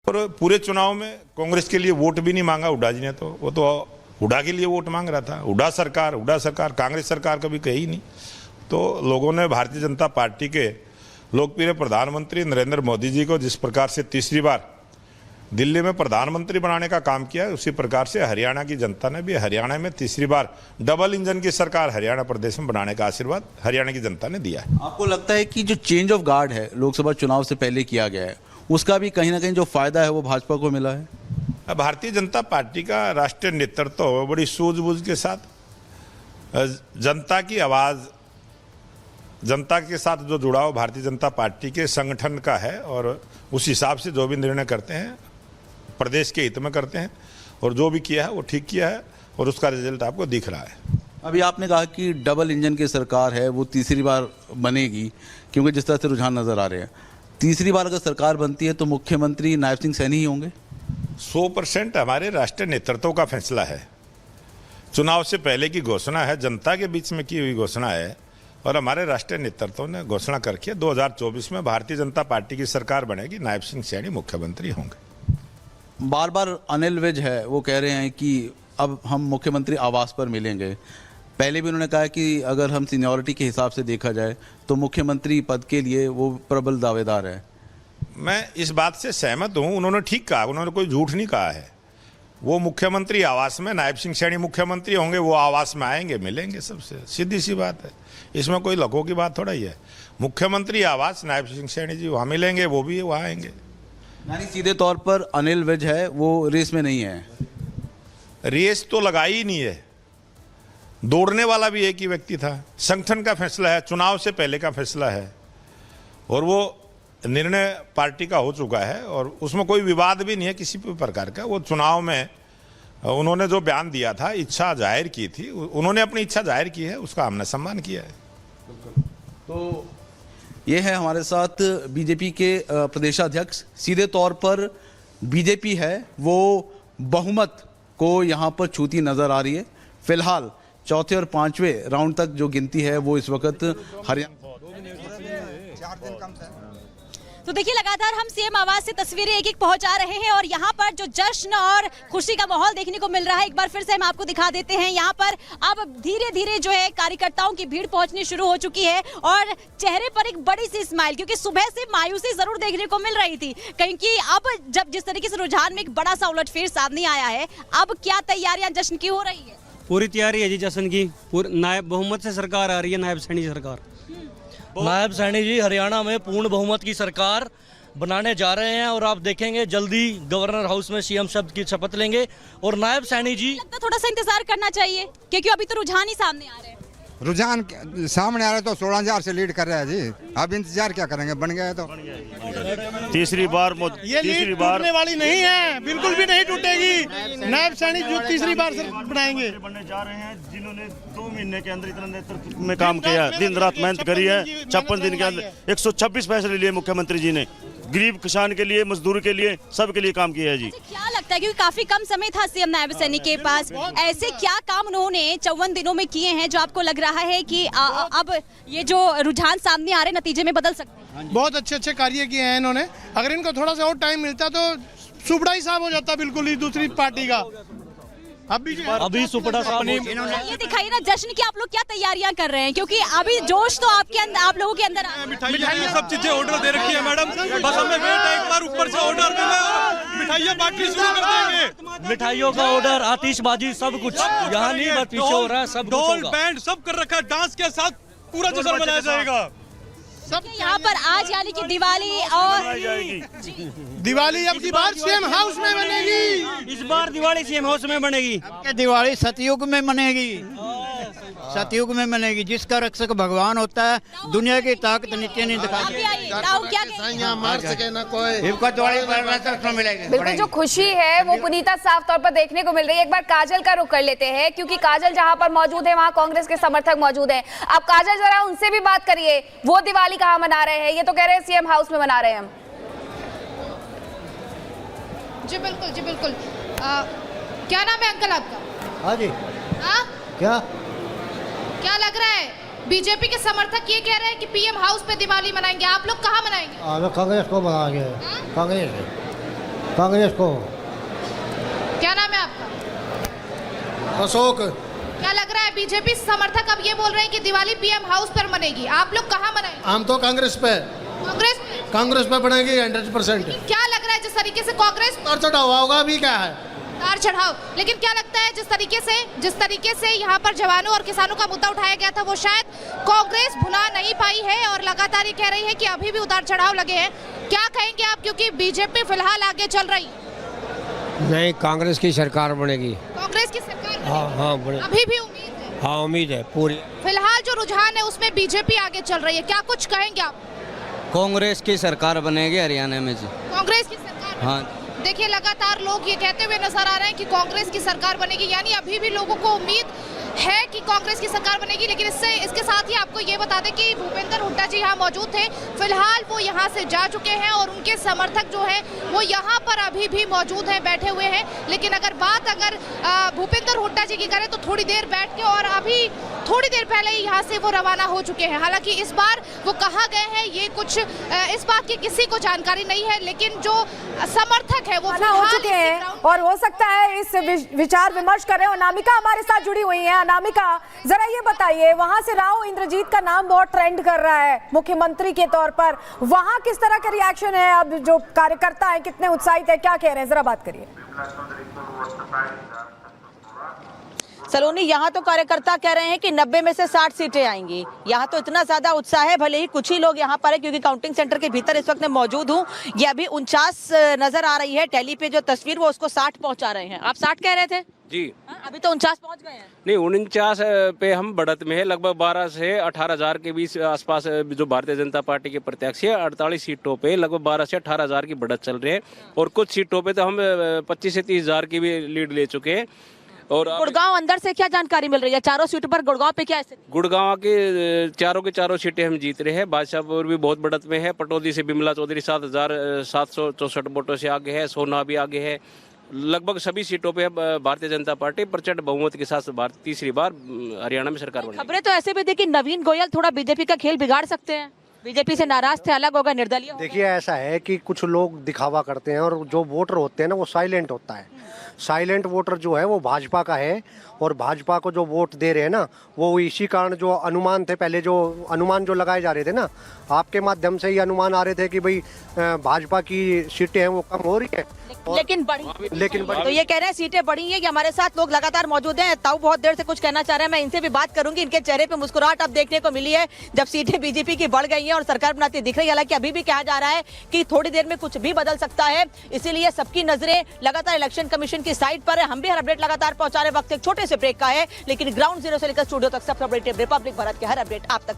और पूरे चुनाव में कांग्रेस के लिए वोट भी नहीं मांगा हुड्डा जी ने, तो वो तो हुड्डा के लिए वोट मांग रहा था। हुड्डा सरकार कांग्रेस सरकार कभी कही नहीं। तो लोगों ने भारतीय जनता पार्टी के लोकप्रिय प्रधानमंत्री नरेंद्र मोदी जी को जिस प्रकार से तीसरी बार दिल्ली में प्रधानमंत्री बनाने का काम किया, उसी प्रकार से हरियाणा की जनता ने भी हरियाणा में तीसरी बार डबल इंजन की सरकार हरियाणा प्रदेश में बनाने का आशीर्वाद हरियाणा की जनता ने दिया है। आपको लगता है कि जो चेंज ऑफ गार्ड है लोकसभा चुनाव से पहले किया गया है, उसका भी कहीं ना कहीं जो फायदा है वो भाजपा को मिला है? भारतीय जनता पार्टी का राष्ट्रीय नेतृत्व बड़ी सूझबूझ के साथ जनता की आवाज़, जनता के साथ जो जुड़ाव भारतीय जनता पार्टी के संगठन का है, और उस हिसाब से जो भी निर्णय करते हैं प्रदेश के हित में करते हैं, और जो भी किया है वो ठीक किया है, और उसका रिजल्ट आपको दिख रहा है। अभी आपने कहा कि डबल इंजन की सरकार है, वो तीसरी बार बनेगी, क्योंकि जिस तरह से रुझान नजर आ रहे हैं, तीसरी बार अगर सरकार बनती है तो मुख्यमंत्री नायब सिंह सैनी ही होंगे? 100% हमारे राष्ट्रीय नेतृत्व का फैसला है। चुनाव से पहले की घोषणा है, जनता के बीच में की हुई घोषणा है, और हमारे राष्ट्रीय नेतृत्व ने घोषणा करके 2024 में भारतीय जनता पार्टी की सरकार बनेगी, नायब सिंह सैनी मुख्यमंत्री होंगे। बार बार अनिल विज है वो कह रहे हैं कि अब हम मुख्यमंत्री आवास पर मिलेंगे। पहले भी उन्होंने कहा कि अगर हम सीनियरिटी के हिसाब से देखा जाए तो मुख्यमंत्री पद के लिए वो प्रबल दावेदार है। मैं इस बात से सहमत हूं, उन्होंने ठीक कहा, उन्होंने कोई झूठ नहीं कहा है। वो मुख्यमंत्री आवास में नायब सिंह सैनी मुख्यमंत्री होंगे, वो आवास में आएंगे, मिलेंगे, सबसे सीधी सी बात है। इसमें कोई लखों की बात थोड़ा ही है। मुख्यमंत्री आवास नायब सिंह सैनी जी वहाँ मिलेंगे, वो भी वहाँ आएंगे। यानी सीधे तौर पर अनिल विज है वो रेस में नहीं है? रेस तो लगाई ही नहीं है, दौड़ने वाला भी एक ही व्यक्ति था। संगठन का फैसला है, चुनाव से पहले का फैसला है, और वो निर्णय पार्टी का हो चुका है, और उसमें कोई विवाद भी नहीं है किसी भी प्रकार का। वो चुनाव में उन्होंने जो बयान दिया था, इच्छा जाहिर की थी, उन्होंने अपनी इच्छा जाहिर की है, उसका हमने सम्मान किया है। तो ये है हमारे साथ बीजेपी के प्रदेशाध्यक्ष। सीधे तौर पर बीजेपी है वो बहुमत को यहाँ पर छूती नजर आ रही है। फिलहाल चौथे और पांचवें राउंड तक जो गिनती है वो इस वक्त हरियाणा। तो देखिए, लगातार हम सीएम आवास से तस्वीरें एक एक पहुंचा रहे हैं, और यहाँ पर जो जश्न और खुशी का माहौल देखने को मिल रहा है, एक बार फिर से हम आपको दिखा देते हैं। यहाँ पर अब धीरे धीरे जो है कार्यकर्ताओं की भीड़ पहुंचनी शुरू हो चुकी है, और चेहरे पर एक बड़ी सी स्माइल, क्योंकि सुबह से मायूसी जरूर देखने को मिल रही थी, क्योंकि अब जब जिस तरीके से रुझान में एक बड़ा सा उलटफेर सामने आया है, अब क्या तैयारियां जश्न की हो रही है? पूरी तैयारी है जी जश्न की। नायब बहुमत से सरकार आ रही है, नायब सैनी सरकार। नायब सैनी जी हरियाणा में पूर्ण बहुमत की सरकार बनाने जा रहे हैं, और आप देखेंगे जल्दी गवर्नर हाउस में सीएम शब्द की शपथ लेंगे। और नायब सैनी जी लगता थोड़ा सा इंतजार करना चाहिए, क्योंकि अभी तो रुझान ही सामने आ रहे हैं। रुझान सामने आ रहा है तो 16,000 से लीड कर रहा है जी। अब इंतजार क्या करेंगे, बन गया है तो। तीसरी बार ये लीड टूटने वाली नहीं है, बिल्कुल भी नहीं टूटेगी। नायब सैनी जो तीसरी बार बनाएंगे, बनने जा रहे हैं, जिन्होंने 2 महीने के अंदर इतना नेतृत्व में काम किया, दिन रात मेहनत करी है। 56 दिन के अंदर 126 फैसले लिए मुख्यमंत्री जी ने, गरीब किसान के लिए, मजदूर के लिए, सबके लिए काम किया है जी। क्या लगता है, क्योंकि काफी कम समय था सीएम नायब सैनी के पास, ऐसे क्या काम उन्होंने 54 दिनों में किए हैं जो आपको लग रहा है कि अब ये जो रुझान सामने आ रहे नतीजे में बदल सकते हैं? बहुत अच्छे अच्छे कार्य किए हैं इन्होंने। अगर इनको थोड़ा सा और टाइम मिलता तो सुपड़ा ही साफ हो जाता बिल्कुल ही दूसरी पार्टी का। अभी सुपड़ा साहब ये दिखाइए ना जश्न की आप लोग क्या तैयारियां कर रहे हैं, क्योंकि अभी जोश तो आपके अंदर, आप लोगों के अंदर। मिठाइयाँ सब चीजें ऑर्डर दे रखी है मैडम, बस हमें वेट है, एक बार ऊपर से ऑर्डर देना है, मिठाइयाँ बाकी शुरू कर देंगे। मिठाइयों का ऑर्डर, आतिशबाजी, सब कुछ यहाँ नहीं, बस पीछे हो रहा है, सब ढोल बैंड सब कर रखा है, डांस के साथ पूरा जश्न मनाया जाएगा। सब यहाँ पर आज यानी कि दिवाली और दिवाली अब की बार सीएम हाउस में बनेगी। इस बार दिवाली सीएम हाउस में बनेगी। दिवाली सतयुग में बनेगी, सतयुग में बनेगी। जिसका रक्षक भगवान होता है, दुनिया की ताकत नीचे नहीं दिखाती। बिल्कुल जो खुशी है वो पुनीता साफ तौर पर देखने को मिल रही है। एक बार काजल का रुख कर लेते हैं, क्योंकि काजल जहां पर मौजूद है वहां कांग्रेस के समर्थक मौजूद हैं। अब काजल जरा उनसे भी बात करिए, वो दिवाली कहाँ मना रहे हैं? ये तो कह रहे हैं सीएम हाउस में मना रहे हैं हम। जी बिल्कुल, जी बिल्कुल। क्या नाम है अंकल आपका? हाँ जी। क्या लग रहा है? बीजेपी के समर्थक ये कह रहे हैं कि पीएम हाउस पे दिवाली मनाएंगे, आप लोग कहाँ मनाएंगे? कांग्रेस को मनाएंगे, कांग्रेस। कांग्रेस को। क्या नाम है आपका? अशोक। क्या लग रहा है बीजेपी समर्थक अब ये बोल रहे हैं कि दिवाली पीएम हाउस पर मनेगी, आप लोग कहाँ मनाएंगे? हम तो कांग्रेस पे कांग्रेस पे बनेगी 100%। क्या लग रहा है जिस तरीके से कांग्रेस और चढ़ावा होगा अभी क्या है तार चढ़ाओ, लेकिन क्या लगता है जिस तरीके से यहाँ पर जवानों और किसानों का मुद्दा उठाया गया था वो शायद कांग्रेस भुला नहीं पाई है और लगातार ये कह रही है कि अभी भी उतार चढ़ाव लगे हैं। क्या कहेंगे आप, क्योंकि बीजेपी फिलहाल आगे चल रही? नहीं, कांग्रेस की सरकार बनेगी। कांग्रेस की सरकार हाँ बनेगी। अभी भी उम्मीद है? हाँ उम्मीद है पूरी। फिलहाल जो रुझान है उसमें बीजेपी आगे चल रही है, क्या कुछ कहेंगे आप? कांग्रेस की सरकार बनेगी हरियाणा में जी। कांग्रेस की सरकार? हाँ। देखिए लगातार लोग ये कहते हुए नजर आ रहे हैं कि कांग्रेस की सरकार बनेगी, यानी अभी भी लोगों को उम्मीद है कि कांग्रेस की सरकार बनेगी। लेकिन इसके साथ ही आपको ये बता दें कि भूपेंद्र हुड्डा जी यहाँ मौजूद थे, फिलहाल वो यहाँ से जा चुके हैं और उनके समर्थक जो है वो यहाँ पर अभी भी मौजूद हैं, बैठे हुए हैं। लेकिन अगर भूपेंद्र हुड्डा जी की करें तो थोड़ी देर बैठ के और अभी थोड़ी देर पहले ही यहाँ से वो रवाना हो चुके हैं। हालांकि इस बार वो कहाँ गए हैं ये कुछ इस बात की किसी को जानकारी नहीं है, लेकिन जो समर्थक है वो हो चुके हैं और हो सकता है इस विचार विमर्श कर रहे हो। अनामिका हमारे साथ जुड़ी हुई है। अनामिका, जरा ये बताइए, वहां से राव इंद्रजीत का नाम बहुत ट्रेंड कर रहा है मुख्यमंत्री के तौर पर, वहां किस तरह का रिएक्शन है? अब जो कार्यकर्ता है कितने उत्साहित है, क्या कह रहे हैं, जरा बात करिए। सलोनी, यहाँ तो कार्यकर्ता कह रहे हैं कि 90 में से 60 सीटें आएंगी। यहाँ तो इतना ज्यादा उत्साह है, भले ही कुछ ही लोग यहाँ पर है, क्योंकि काउंटिंग सेंटर के भीतर इस वक्त मैं मौजूद हूँ। ये अभी 49 नजर आ रही है, टैली पे जो तस्वीर वो उसको 60 पहुंचा रहे हैं। आप 60 कह रहे थे जी? अभी तो 49 पहुंच गए हैं। नहीं, 49 पे हम बढ़त में है, लगभग 12 से 18,000 के बीच आसपास जो भारतीय जनता पार्टी के प्रत्याशी है। 48 सीटों पे लगभग 12 से 18,000 की बढ़त चल रही है और कुछ सीटों पे तो हम 25 से 30,000 की भी लीड ले चुके हैं। और गुड़गांव अंदर से क्या जानकारी मिल रही है? चारों सीटों पर गुड़गांव पे क्या स्थिति? गुड़गांव के चारों सीटें हम जीत रहे हैं। बादशाहपुर भी बहुत बढ़त में है। पटौदी से बिमला चौधरी 7,764 वोटों से आगे है। सोना भी आगे है। लगभग सभी सीटों पे भारतीय जनता पार्टी प्रचंड बहुमत के साथ तीसरी बार हरियाणा में सरकार बनी। खबरें तो ऐसे भी देखी नवीन गोयल थोड़ा बीजेपी का खेल बिगाड़ सकते हैं, बीजेपी से नाराज थे, अलग होगा, निर्दलीय। देखिए, ऐसा है कि कुछ लोग दिखावा करते हैं और जो वोटर होते हैं ना वो साइलेंट होता है। साइलेंट वोटर जो है वो भाजपा का है और भाजपा को जो वोट दे रहे हैं ना वो इसी कारण जो अनुमान थे, पहले जो अनुमान जो लगाए जा रहे थे ना, आपके माध्यम से ही अनुमान आ रहे थे कि भाई भाजपा की सीटें हैं वो कम हो रही है, लेकिन बढ़ी तो ये कह रहे हैं सीटें बढ़ी है। कि हमारे साथ लोग लगातार मौजूद हैं। ताऊ बहुत देर से कुछ कहना चाह रहे हैं, मैं इनसे भी बात करूंगी। इनके चेहरे पे मुस्कुराहट अब देखने को मिली है जब सीटें बीजेपी की बढ़ गई हैं और सरकार बनाती दिख रही है। हालांकि अभी भी कहा जा रहा है कि थोड़ी देर में कुछ भी बदल सकता है, इसीलिए सबकी नजरें लगातार इलेक्शन कमीशन की साइट पर है। हम भी हर अपडेट लगातार पहुंचा रहे। वक्त एक छोटे से ब्रेक का है, लेकिन ग्राउंड जीरो से लेकर स्टूडियो तक सब अपडेट रिपब्लिक भारत के हर अपडेट आप तक